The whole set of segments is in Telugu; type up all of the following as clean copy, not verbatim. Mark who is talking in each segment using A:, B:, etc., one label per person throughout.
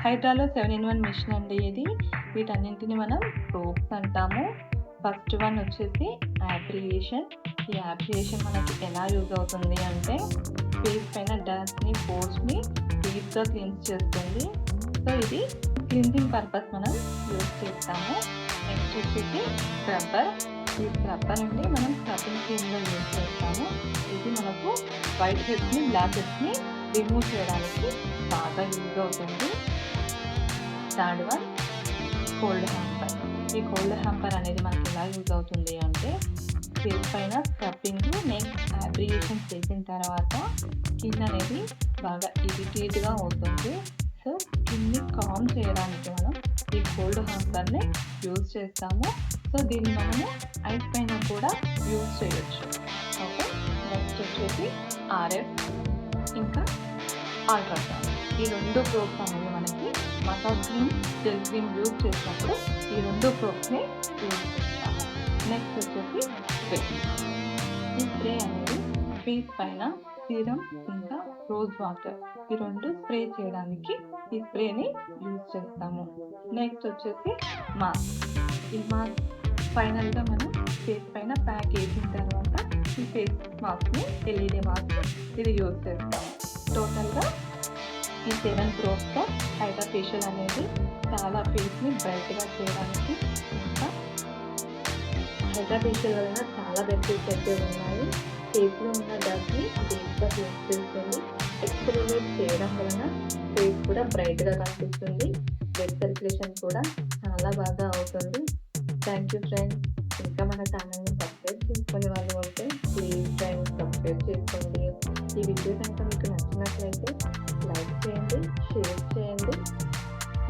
A: హైడ్రాలో 7 in 1 మిషన్ అండి ఇది. వీటన్నింటిని మనం ప్రోబ్స్ అంటాము. ఫస్ట్ వన్ వచ్చేసి యాబ్రియేషన్. ఈ యాబ్రియేషన్ మనకి ఎలా యూజ్ అవుతుంది అంటే ఫేస్ పైన డస్ట్ని, పోర్స్ని డీప్గా క్లీన్స్ చేస్తుంది. సో ఇది క్లీన్జింగ్ పర్పస్ మనం యూజ్ చేస్తాము. నెక్స్ట్ వచ్చేసి స్క్రబ్బర్. ఈ స్క్రబ్బర్ అండి మనం స్క్రబ్బింగ్ క్రీమ్లో యూజ్ చేస్తాము. ఇది మనకు వైట్ హెడ్స్ని, బ్లాక్ హెడ్స్ని రిమూవ్ చేయడానికి బాగా యూజ్ అవుతుంది. Third one cold hamper. ఈ కోల్డ్ హ్యాంపర్ అనేది మనకి ఎలా యూజ్ అవుతుంది అంటే ఫేస్ పైన స్క్రబ్బింగ్, నెక్స్ట్ యాబ్రియేషన్ చేసిన తర్వాత స్కిన్ అనేది బాగా ఇరిటేట్గా అవుతుంది. సో స్కిన్ని కామ్ చేయడానికి మనం ఈ కోల్డ్ హ్యాంపర్ని యూజ్ చేస్తాము. సో దీన్ని మనము ఐస్ పైన కూడా యూజ్ చేయొచ్చు. ఓకే, నెక్స్ట్ వచ్చేసి ఆర్ఎఫ్ ఇంకా అల్ట్రాసౌండ్. ఈ రెండు ప్రోబ్స్ అనేవి మనకి massage cream, gel cream use చేసినప్పుడు ఈ రెండు ప్రోబ్స్ని యూజ్ చేస్తాము. నెక్స్ట్ వచ్చేసి స్ప్రే. ఈ స్ప్రే అనేది ఫేస్ పైన సీరం ఇంకా రోజ్ వాటర్ ఈ రెండు స్ప్రే చేయడానికి ఈ స్ప్రేని యూజ్ చేస్తాము. నెక్స్ట్ వచ్చేసి మాస్క్. ఈ మాస్క్ ఫైనల్గా మనం ఫేస్ పైన ప్యాక్ వేసిన తర్వాత ఈ ఫేస్ మాస్క్ని ఎల్ఈడి మాస్క్ ఇది యూజ్ చేస్తాము. టోటల్గా ఈ 7 ప్రోబ్స్తో హైడ్రా ఫేషియల్ అనేది చాలా ఫేస్ని బ్రైట్గా చేయడానికి ఇంకా హైడ్రా ఫేషియల్ వలన చాలా బెనిఫిట్స్ అయితే ఉన్నాయి. ఫేస్లో ఉన్న డస్ట్ని డీప్గా క్లీన్ చేస్తుంది. ఎక్స్ఫోలియేట్ చేయడం వలన ఫేస్ కూడా బ్రైట్గా కనిపిస్తుంది. బ్లడ్ సర్క్యులేషన్ కూడా చాలా బాగా అవుతుంది. Thank you friends. ఇంకా మన ఛానల్ని సబ్స్క్రైబ్ చేసుకునే వాళ్ళు ఉంటే ప్లీజ్ ఫ్రెండ్స్ సబ్స్క్రైబ్ చేసుకోండి. ఈ వీడియో కనుక మీకు నచ్చినట్లయితే లైక్ చేయండి, షేర్ చేయండి.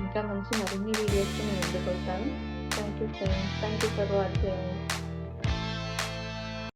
A: ఇంకా మంచి మరిన్ని వీడియోస్ నేను ముందుకు వస్తాను. Thank you friends. Thank you for watching.